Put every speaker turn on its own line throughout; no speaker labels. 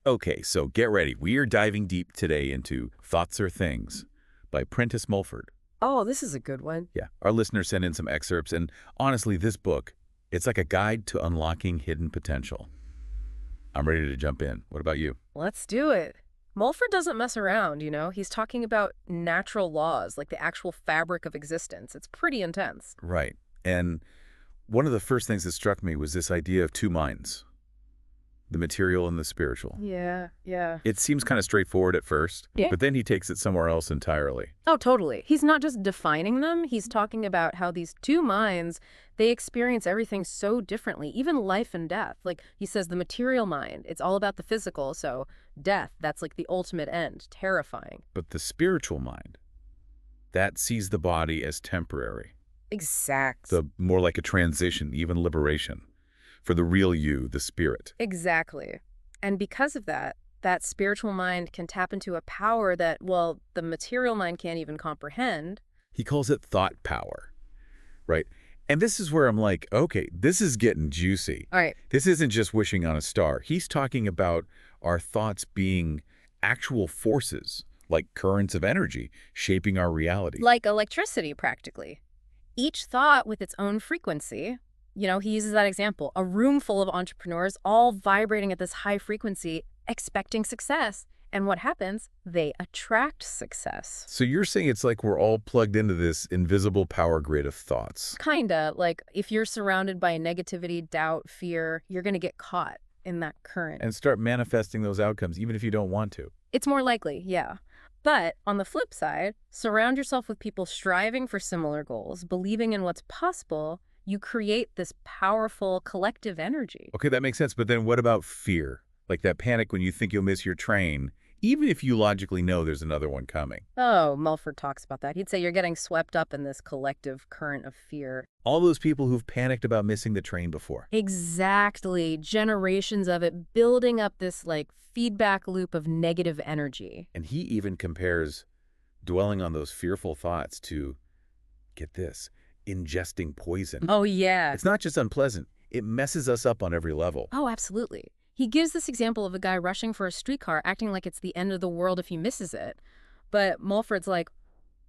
Okay, so get ready. We are diving deep today into Thoughts Are Things by Prentice Mulford.
Oh, this is a good one.
Yeah, our listeners sent in some excerpts, and honestly, this book, it's like a guide to unlocking hidden potential. I'm ready to jump in. What about you?
Let's do it. Mulford doesn't mess around, He's talking about natural laws, like the actual fabric of existence. It's pretty intense.
Right. And one of the first things that struck me was this idea of two minds, the material and the spiritual.
Yeah.
It seems kind of straightforward at first,
Yeah.
but then he takes it somewhere else entirely.
Oh, totally. He's not just defining them. He's talking about how these two minds, they experience everything so differently, even life and death. Like he says, the material mind, it's all about the physical. So death, that's like the ultimate end, terrifying.
But the spiritual mind, that sees the body as temporary,
Exact.
more like a transition, even liberation, for the real you, the spirit.
Exactly. And because of that, that spiritual mind can tap into a power that, well, the material mind can't even comprehend.
He calls it thought power, right? And this is where I'm like, okay, this is getting juicy.
All right.
This isn't just wishing on a star. He's talking about our thoughts being actual forces, like currents of energy, shaping our reality.
Like electricity, practically. Each thought with its own frequency. He uses that example. A room full of entrepreneurs all vibrating at this high frequency, expecting success. And what happens? They attract success.
So you're saying it's like we're all plugged into this invisible power grid of thoughts.
Kinda. Like if you're surrounded by negativity, doubt, fear, you're going to get caught in that current.
And start manifesting those outcomes, even if you don't want to.
It's more likely, yeah. But on the flip side, surround yourself with people striving for similar goals, believing in what's possible. You create this powerful collective energy.
Okay, that makes sense. But then what about fear? Like that panic when you think you'll miss your train, even if you logically know there's another one coming.
Oh, Mulford talks about that. He'd say you're getting swept up in this collective current of fear.
All those people who've panicked about missing the train before.
Exactly. Generations of it building up this feedback loop of negative energy.
And he even compares dwelling on those fearful thoughts to, get this, ingesting poison.
Oh, yeah.
It's not just unpleasant. It messes us up on every level.
Oh, absolutely. He gives this example of a guy rushing for a streetcar, acting like it's the end of the world if he misses it. But Mulford's like,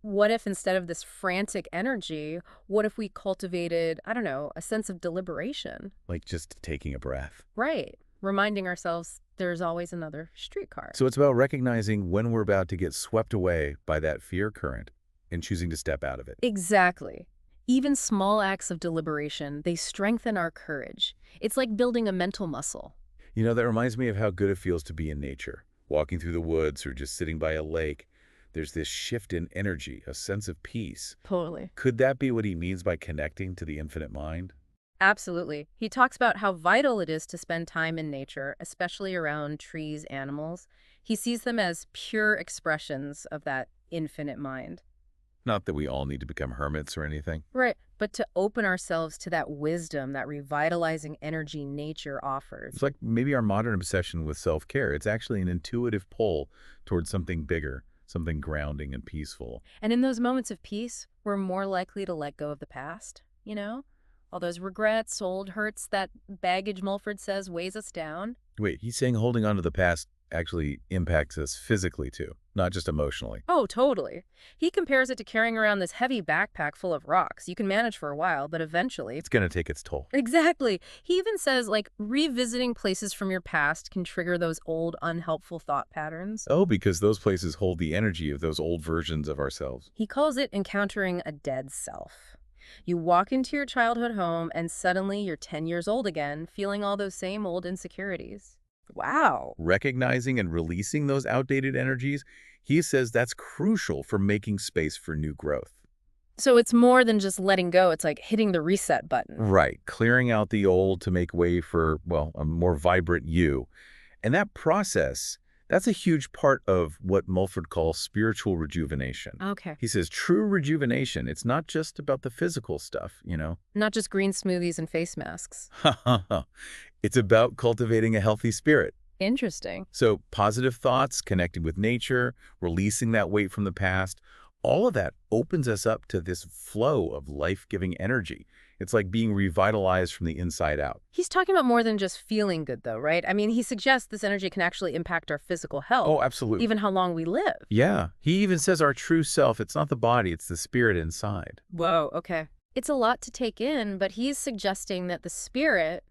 what if instead of this frantic energy, what if we cultivated, I don't know, a sense of deliberation?
Like just taking a breath.
Right. Reminding ourselves there's always another streetcar.
So it's about recognizing when we're about to get swept away by that fear current and choosing to step out of it.
Exactly. Even small acts of deliberation, they strengthen our courage. It's like building a mental muscle.
You know, that reminds me of how good it feels to be in nature. Walking through the woods or just sitting by a lake, there's this shift in energy, a sense of peace.
Totally.
Could that be what he means by connecting to the infinite mind?
Absolutely. He talks about how vital it is to spend time in nature, especially around trees, animals. He sees them as pure expressions of that infinite mind.
Not that we all need to become hermits or anything.
Right. But to open ourselves to that wisdom, that revitalizing energy nature offers.
It's like maybe our modern obsession with self-care. It's actually an intuitive pull towards something bigger, something grounding and peaceful.
And in those moments of peace, we're more likely to let go of the past, All those regrets, old hurts, that baggage Mulford says weighs us down.
Wait, he's saying holding on to the past actually impacts us physically too, not just emotionally.
Oh, totally. He compares it to carrying around this heavy backpack full of rocks. You can manage for a while, but eventually...
It's going to take its toll.
Exactly. He even says, revisiting places from your past can trigger those old, unhelpful thought patterns.
Oh, because those places hold the energy of those old versions of ourselves.
He calls it encountering a dead self. You walk into your childhood home and suddenly you're 10 years old again, feeling all those same old insecurities. Wow.
Recognizing and releasing those outdated energies, he says that's crucial for making space for new growth.
So it's more than just letting go. It's like hitting the reset button.
Right. Clearing out the old to make way for, well, a more vibrant you. And that process, that's a huge part of what Mulford calls spiritual rejuvenation.
Okay.
He says true rejuvenation, it's not just about the physical stuff,
Not just green smoothies and face masks.
It's about cultivating a healthy spirit.
Interesting.
So positive thoughts, connecting with nature, releasing that weight from the past, all of that opens us up to this flow of life-giving energy. It's like being revitalized from the inside out.
He's talking about more than just feeling good, though, right? I mean, he suggests this energy can actually impact our physical health,
Oh, absolutely.
even how long we live.
Yeah. He even says our true self, it's not the body, it's the spirit inside.
Whoa, okay. It's a lot to take in, but he's suggesting that the spirit,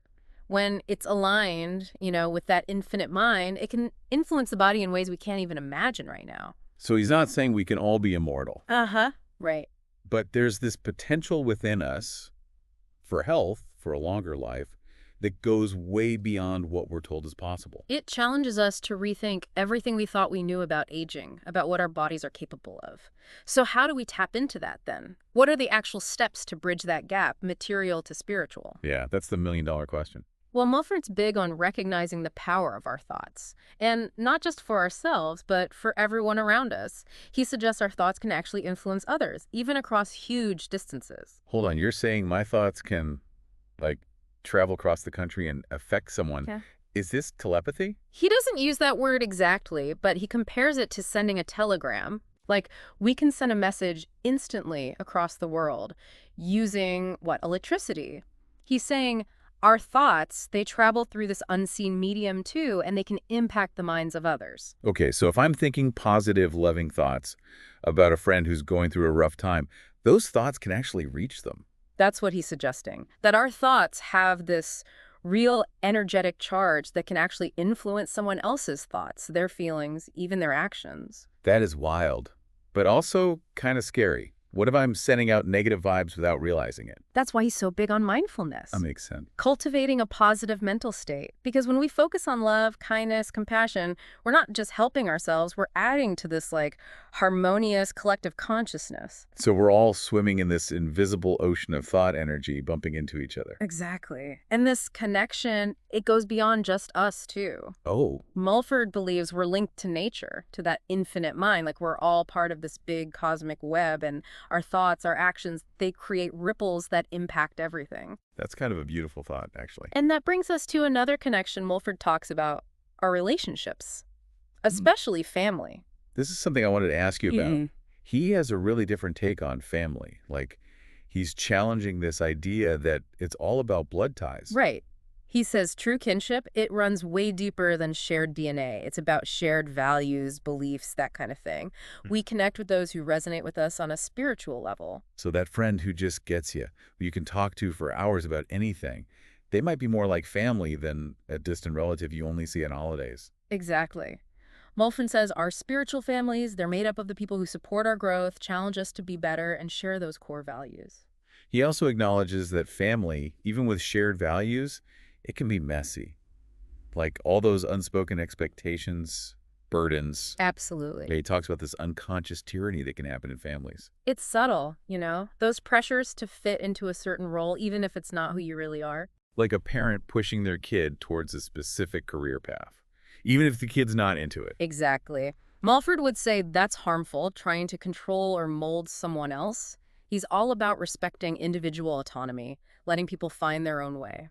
when it's aligned, with that infinite mind, it can influence the body in ways we can't even imagine right now.
So he's not saying we can all be immortal,
Uh-huh. Right.
but there's this potential within us for health, for a longer life, that goes way beyond what we're told is possible.
It challenges us to rethink everything we thought we knew about aging, about what our bodies are capable of. So how do we tap into that then? What are the actual steps to bridge that gap, material to spiritual?
Yeah, that's the million-dollar question.
Well, Mulford's big on recognizing the power of our thoughts. And not just for ourselves, but for everyone around us. He suggests our thoughts can actually influence others, even across huge distances.
Hold on, you're saying my thoughts can, like, travel across the country and affect someone.
Yeah.
Is this telepathy?
He doesn't use that word exactly, but he compares it to sending a telegram. Like, we can send a message instantly across the world using, electricity. He's saying our thoughts, they travel through this unseen medium too, and they can impact the minds of others.
Okay, so if I'm thinking positive, loving thoughts about a friend who's going through a rough time, those thoughts can actually reach them.
That's what he's suggesting, that our thoughts have this real energetic charge that can actually influence someone else's thoughts, their feelings, even their actions.
That is wild, but also kind of scary. What if I'm sending out negative vibes without realizing it?
That's why he's so big on mindfulness.
That makes sense.
Cultivating a positive mental state. Because when we focus on love, kindness, compassion, we're not just helping ourselves, we're adding to this harmonious collective consciousness.
So we're all swimming in this invisible ocean of thought energy bumping into each other.
Exactly. And this connection, it goes beyond just us too.
Oh,
Mulford believes we're linked to nature, to that infinite mind, like we're all part of this big cosmic web, and our thoughts, our actions, they create ripples that impact everything.
that's kind of a beautiful thought, actually.
And that brings us to another connection Mulford talks about, our relationships, especially family.
This is something I wanted to ask you about.
Mhm.
He has a really different take on family. Like, he's challenging this idea that it's all about blood ties.
Right. He says true kinship, it runs way deeper than shared DNA. It's about shared values, beliefs, that kind of thing. We connect with those who resonate with us on a spiritual level.
So that friend who just gets you, who you can talk to for hours about anything, they might be more like family than a distant relative you only see on holidays.
Exactly. Mulford says our spiritual families, they're made up of the people who support our growth, challenge us to be better, and share those core values.
He also acknowledges that family, even with shared values, it can be messy. Like all those unspoken expectations, burdens.
Absolutely.
Yeah, he talks about this unconscious tyranny that can happen in families.
It's subtle, those pressures to fit into a certain role, even if it's not who you really are.
Like a parent pushing their kid towards a specific career path, even if the kid's not into it.
Exactly. Mulford would say that's harmful, trying to control or mold someone else. He's all about respecting individual autonomy, letting people find their own way.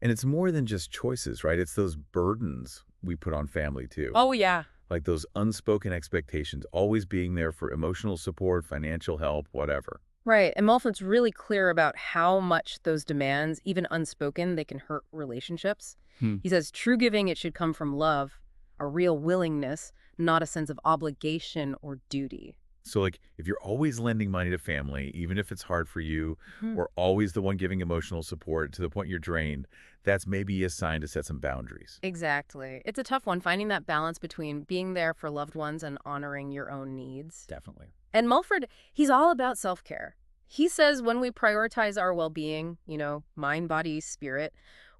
And it's more than just choices, right? It's those burdens we put on family too.
Oh, yeah.
Like those unspoken expectations, always being there for emotional support, financial help, whatever.
Right. And Mulford's really clear about how much those demands, even unspoken, they can hurt relationships. He says true giving, it should come from love, a real willingness, not a sense of obligation or duty.
So like if you're always lending money to family, even if it's hard for you,
Mhm.
or always the one giving emotional support to the point you're drained, that's maybe a sign to set some boundaries.
Exactly. It's a tough one, finding that balance between being there for loved ones and honoring your own needs.
Definitely.
And Mulford, he's all about self-care. He says when we prioritize our well-being, mind, body, spirit,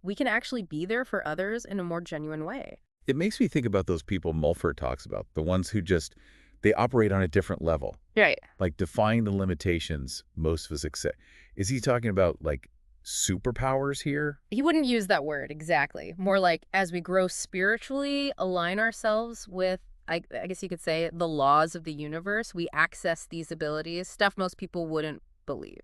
we can actually be there for others in a more genuine way.
It makes me think about those people Mulford talks about, the ones who they operate on a different level,
Right.
like defying the limitations most of us accept. Is he talking about like superpowers here?
He wouldn't use that word exactly. More like as we grow spiritually, align ourselves with, I guess you could say, the laws of the universe, we access these abilities, stuff most people wouldn't believe.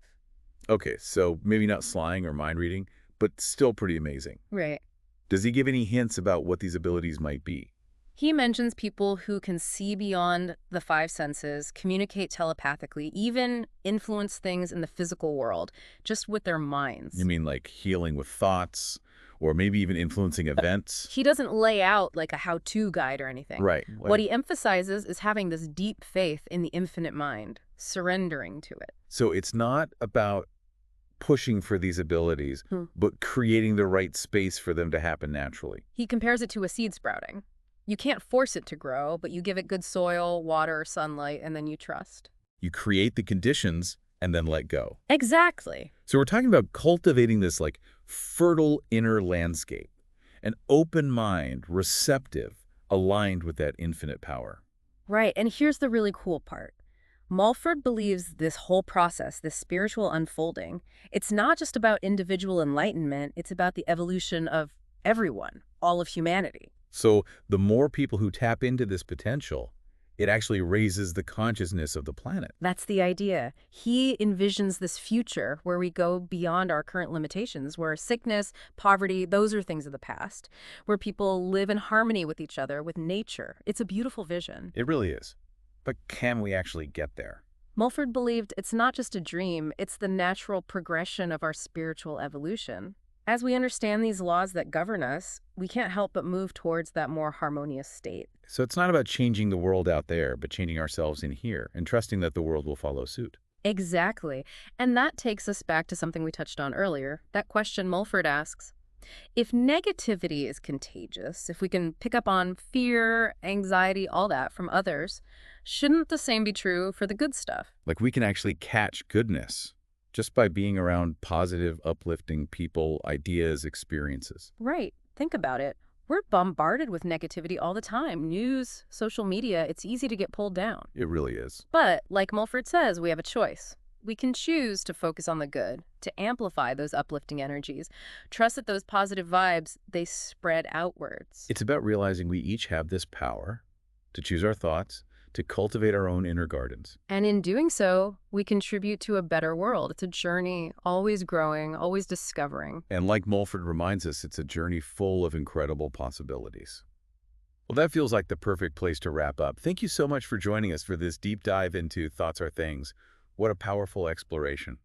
Okay, so maybe not slying or mind reading, but still pretty amazing.
Right.
Does he give any hints about what these abilities might be?
He mentions people who can see beyond the five senses, communicate telepathically, even influence things in the physical world, just with their
You
minds.
mean like healing with thoughts, or maybe even influencing events?
He doesn't lay out like a how-to guide or anything.
Right.
What he emphasizes is having this deep faith in the infinite mind, surrendering to it.
So it's not about pushing for these abilities,
Hmm.
but creating the right space for them to happen naturally.
He compares it to a seed sprouting. You can't force it to grow, but you give it good soil, water, sunlight, and then you trust.
You create the conditions and then let go.
Exactly.
So we're talking about cultivating this like fertile inner landscape, an open mind, receptive, aligned with that infinite power.
Right, and here's the really cool part. Mulford believes this whole process, this spiritual unfolding, it's not just about individual enlightenment, it's about the evolution of everyone, all of humanity.
So the more people who tap into this potential, it actually raises the consciousness of the planet.
That's the idea. He envisions this future where we go beyond our current limitations, where sickness, poverty, those are things of the past, where people live in harmony with each other, with nature. It's a beautiful vision.
It really is. But can we actually get there?
Mulford believed it's not just a dream, it's the natural progression of our spiritual evolution. As we understand these laws that govern us, we can't help but move towards that more harmonious state.
So it's not about changing the world out there, but changing ourselves in here and trusting that the world will follow suit.
Exactly. And that takes us back to something we touched on earlier, that question Mulford asks. If negativity is contagious, if we can pick up on fear, anxiety, all that from others, shouldn't the same be true for the good stuff?
Like we can actually catch goodness just by being around positive, uplifting people, ideas, experiences.
Right. Think about it. We're bombarded with negativity all the time. News, social media, it's easy to get pulled down.
It really is.
But, like Mulford says, we have a choice. We can choose to focus on the good, to amplify those uplifting energies. Trust that those positive vibes, they spread outwards.
It's about realizing we each have this power to choose our thoughts, to cultivate our own inner gardens.
And in doing so, we contribute to a better world. It's a journey, always growing, always discovering.
And like Mulford reminds us, it's a journey full of incredible possibilities. Well, that feels like the perfect place to wrap up. Thank you so much for joining us for this deep dive into Thoughts Are Things. What a powerful exploration.